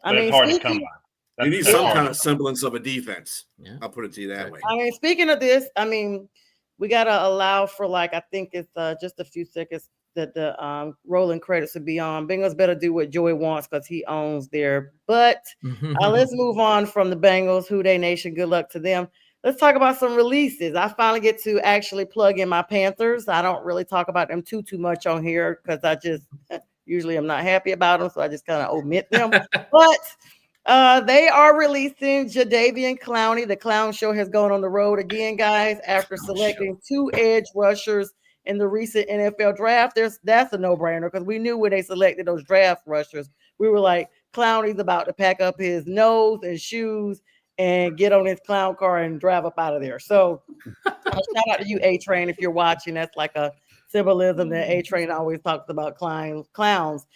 It's hard to come by. You need some kind of semblance of a defense. Yeah. I'll put it to you that way. I mean, speaking of this, we got to allow for I think it's just a few seconds that the rolling credits would be on. Bengals better do what Joey wants because he owns there. But let's move on from the Bengals. Who Dey Nation, good luck to them. Let's talk about some releases. I finally get to actually plug in my Panthers. I don't really talk about them too much on here because I just usually am not happy about them, so I just kind of omit them. But they are releasing Jadeveon Clowney. The Clown Show has gone on the road again, guys, after selecting 2 edge rushers in the recent NFL draft. That's a no-brainer because we knew when they selected those draft rushers, we were like, Clowney's about to pack up his nose and shoes and get on his clown car and drive up out of there. So Shout out to you, A Train, if you're watching. That's like a symbolism that A Train always talks about clowns.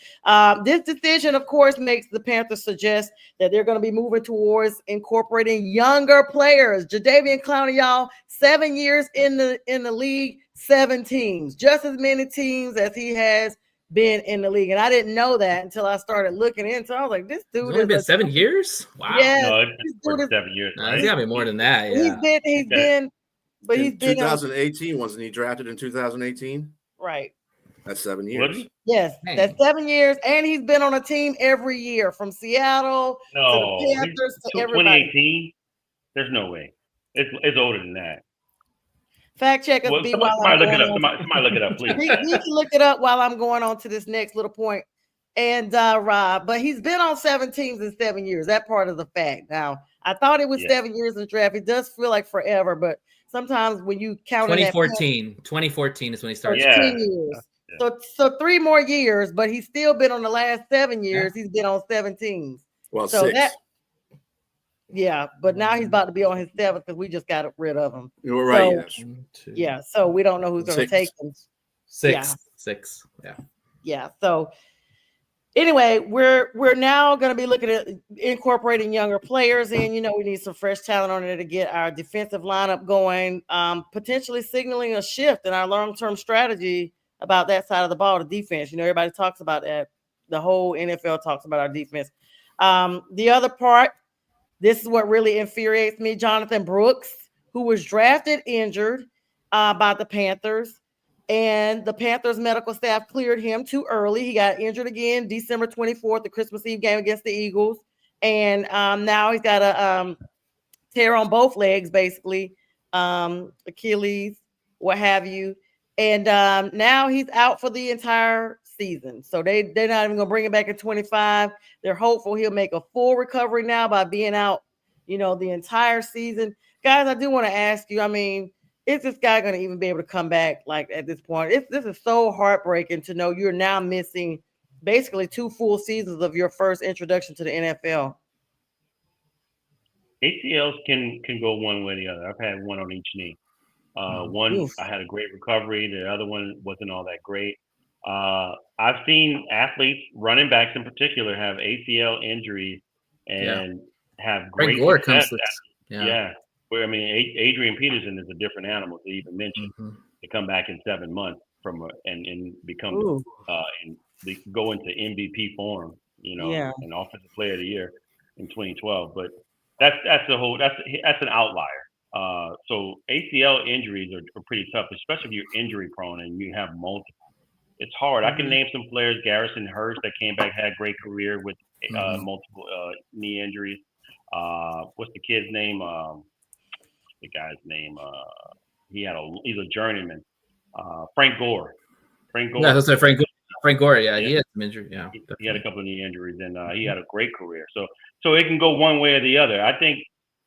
This decision, of course, makes the Panthers suggest that they're going to be moving towards incorporating younger players. Jadeveon Clowney, y'all, 7 years in the league, 7 teams, just as many teams as he has been in the league. And I didn't know that until I started looking into it. I was like, this dude It's only been 7 years? Wow. Yeah, No, it's been 7 years. No, Right? it's got to be more than that. Yeah. He's been in 2018, wasn't he drafted in 2018? Right. That's 7 years. Yes, Dang. that's 7 years, and he's been on a team every year from Seattle to the Panthers to everybody. 2018. There's no way. It's older than that. Fact check us. Somebody look it up. Somebody look it up, please. You can look it up while I'm going on to this next little point. And Rob, but he's been on 7 teams in 7 years. That part is a fact. Now, I thought it was 7 years in the draft. It does feel like forever, but sometimes when you count 2014 is when he started. 10 years. So 3 more years, but he's still been on the last 7 years. He's been on 7 teams. Well, so 6. But now he's about to be on his 7th because we just got rid of him. You're right. So, so we don't know who's going to take him. 6. Yeah. So anyway, we're now going to be looking at incorporating younger players in. You know, we need some fresh talent on there to get our defensive lineup going, potentially signaling a shift in our long-term strategy about that side of the ball, the defense. You know, everybody talks about that. The whole NFL talks about our defense. The other part, this is what really infuriates me. Jonathan Brooks, who was drafted injured by the Panthers, and the Panthers medical staff cleared him too early. He got injured again December 24th, the Christmas Eve game against the Eagles. And now he's got a tear on both legs, basically, Achilles, what have you. And now he's out for the entire season. So they're not even going to bring him back in 25. They're hopeful he'll make a full recovery now by being out, the entire season. Guys, I do want to ask you, I mean, is this guy going to even be able to come back like at this point? This is so heartbreaking to know you're now missing basically 2 full seasons of your first introduction to the NFL. ACLs can go one way or the other. I've had one on each knee. One, I had a great recovery. The other one wasn't all that great. I've seen athletes, running backs in particular, have ACL injuries and have great success. Where, I mean, Adrian Peterson is a different animal to even mention. To come back in 7 months and become go into MVP form, and offensive player of the year in 2012. But that's an outlier. So ACL injuries are pretty tough, especially if you're injury prone and you have multiple. It's hard. I can name some players. Garrison Hurst that came back, had a great career with multiple knee injuries. What's the kid's name? The guy's name. He's a journeyman. Frank Gore. Yeah, that's right. Frank Gore. Yeah, he had some injury. Yeah, he had a couple of knee injuries, and he had a great career. So it can go one way or the other. I think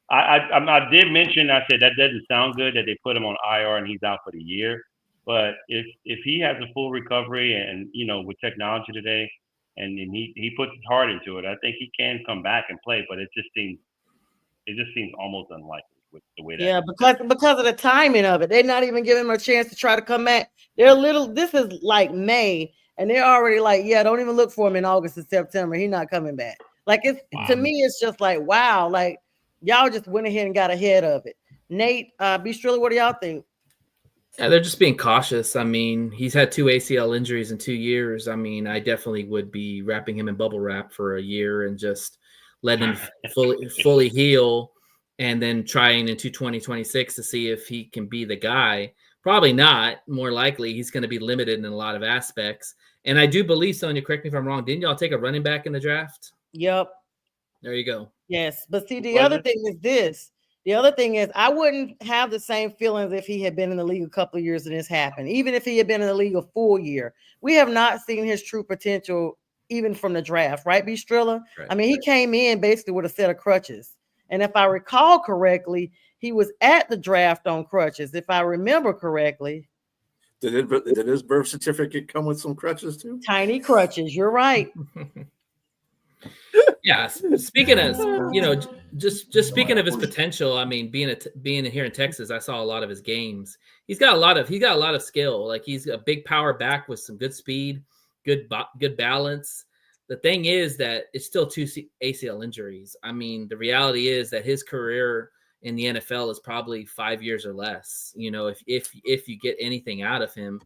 I did mention. I said that doesn't sound good that they put him on IR and he's out for the year. But if he has a full recovery and with technology today, and he puts his heart into it, I think he can come back and play. But it just seems almost unlikely with the way that. because of the timing of it, they're not even giving him a chance to try to come back. This is like May, and they're already like, don't even look for him in August and September. He's not coming back. Like to me, it's just like, wow, like y'all just went ahead and got ahead of it. Nate, Bistrilla, what do y'all think? Yeah, they're just being cautious. I mean, he's had 2 ACL injuries in 2 years. I mean, I definitely would be wrapping him in bubble wrap for a year and just letting him fully heal, and then trying into 2026 to see if he can be the guy. Probably not. More likely, he's going to be limited in a lot of aspects. And I do believe, Sonja, correct me if I'm wrong, didn't y'all take a running back in the draft? Yep. There you go. Yes, but see, the other thing is this. The other thing is I wouldn't have the same feelings if he had been in the league a couple of years and this happened. Even if he had been in the league a full year, we have not seen his true potential even from the draft, right, Bistrilla? Right, I mean, he came in basically with a set of crutches. And if I recall correctly, he was at the draft on crutches, if I remember correctly. Did his birth certificate come with some crutches too? Tiny crutches, you're right. Yeah, speaking of, just speaking of his potential, I mean, being here in Texas, I saw a lot of his games. He's got a lot of skill. Like, he's a big power back with some good speed, good balance. The thing is that it's still 2 ACL injuries. I mean, the reality is that his career in the NFL is probably 5 years or less. If you get anything out of him,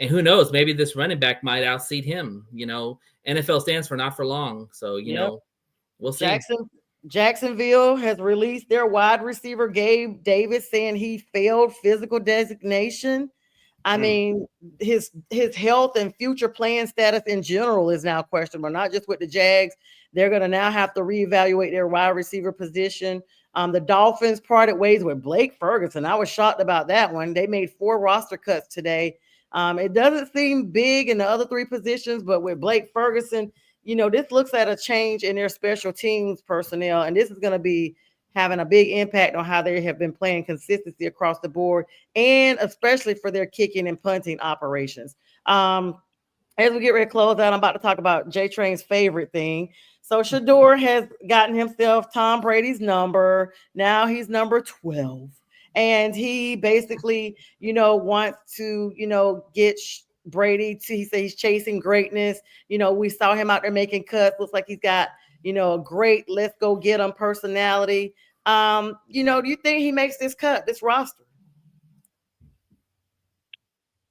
and who knows, maybe this running back might outseed him. NFL stands for not for long, so we'll see. Jacksonville has released their wide receiver Gabe Davis, saying he failed physical designation. I mean, his health and future playing status in general is now questionable, not just with the Jags. They're going to now have to reevaluate their wide receiver position. The Dolphins parted ways with Blake Ferguson. I was shocked about that one. They made 4 roster cuts today. It doesn't seem big in the other 3 positions, but with Blake Ferguson, this looks at a change in their special teams personnel, and this is going to be having a big impact on how they have been playing consistency across the board, and especially for their kicking and punting operations. As we get ready to close out, I'm about to talk about J-Train's favorite thing. So Shador has gotten himself Tom Brady's number. Now he's number 12. And he basically, wants to, get Brady to, he says he's chasing greatness. We saw him out there making cuts. Looks like he's got, a great let's go get him personality. Do you think he makes this roster?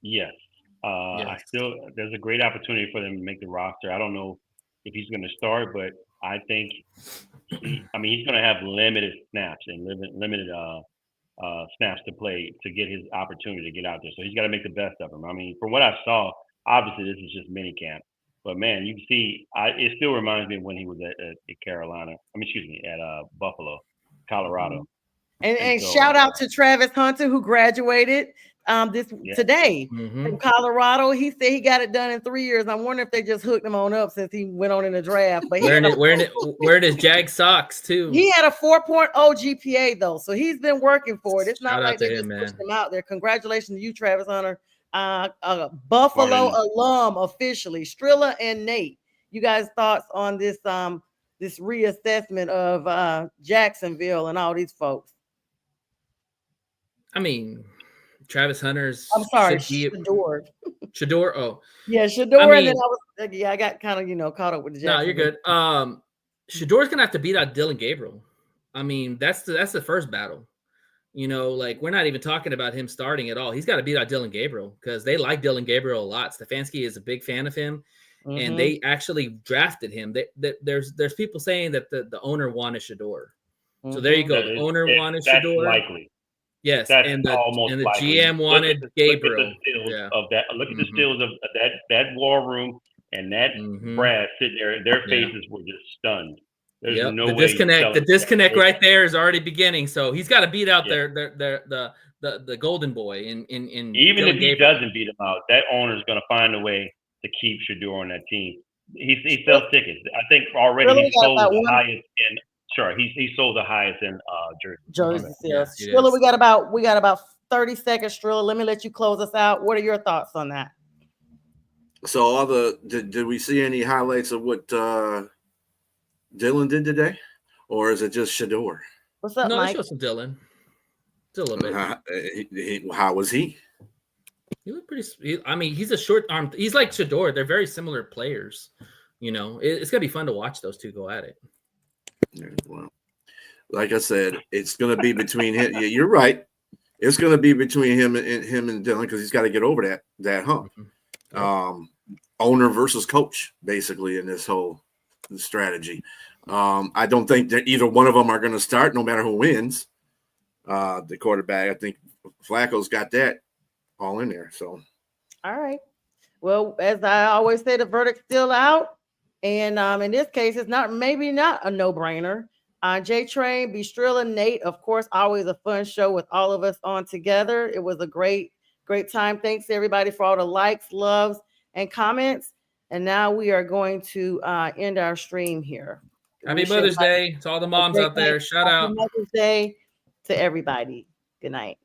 Yes. I still, there's a great opportunity for them to make the roster. I don't know if he's going to start, but I think, he's going to have limited snaps and limited snaps to play to get his opportunity to get out there. So he's got to make the best of them. I mean, from what I saw, obviously this is just mini camp, but man, you can see, it still reminds me of when he was at Carolina. At Buffalo, Colorado. And so, shout out to Travis Hunter, who graduated today from Colorado. He said he got it done in 3 years. I'm wondering if they just hooked him on up since he went on in the draft. But wearing his Jag socks too. He had a 4.0 GPA though, so he's been working for it. It's not like they just pushed him out there. Congratulations to you, Travis Hunter, a Buffalo alum officially. Strilla and Nate, you guys' thoughts on this this reassessment of Jacksonville and all these folks? I mean, Travis Hunter's. I'm sorry, Shador. Shador. Oh, yeah, Shador. And then I got kind of caught up with the Jackson. No, you're good. Shador's gonna have to beat out Dylan Gabriel. I mean, that's the first battle. We're not even talking about him starting at all. He's got to beat out Dylan Gabriel because they like Dylan Gabriel a lot. Stefanski is a big fan of him, and they actually drafted him. There's people saying that the owner wanted Shador. So there you go. The owner wanted Shador. Likely. Yes, that's and the likely. GM wanted Gabriel. Look at the stills of that war room and that Brad sitting there. Their faces were just stunned. There's no way the disconnect right there is already beginning. So he's got to beat out the golden boy in even if he doesn't beat him out, that owner is going to find a way to keep Shador on that team. He sells tickets. I think already he sold the highest in. Sure, he sold the highest in jersey sales. Strilla, we got about 30 seconds. Strilla, let me let you close us out. What are your thoughts on that? So did we see any highlights of what Dylan did today, or is it just Shador? What's up, Mike? No, some Dylan. Still a little bit. How was he? He looked pretty. He's a short arm. He's like Shador. They're very similar players. It's gonna be fun to watch those two go at it. Well, like I said, it's going to be between him. Yeah, you're right. It's going to be between him and Dylan because he's got to get over that hump. Owner versus coach, basically, in this whole strategy. I don't think that either one of them are going to start, no matter who wins. The quarterback, I think Flacco's got that all in there. So, all right. Well, as I always say, the verdict's still out. And in this case, it's maybe not a no-brainer. J-Train, Strilla, Nate, of course, always a fun show with all of us on together. It was a great time. Thanks to everybody for all the likes, loves, and comments. And now we are going to end our stream here. Happy Mother's Day to all the moms out there. Shout out. Happy Mother's Day to everybody. Good night.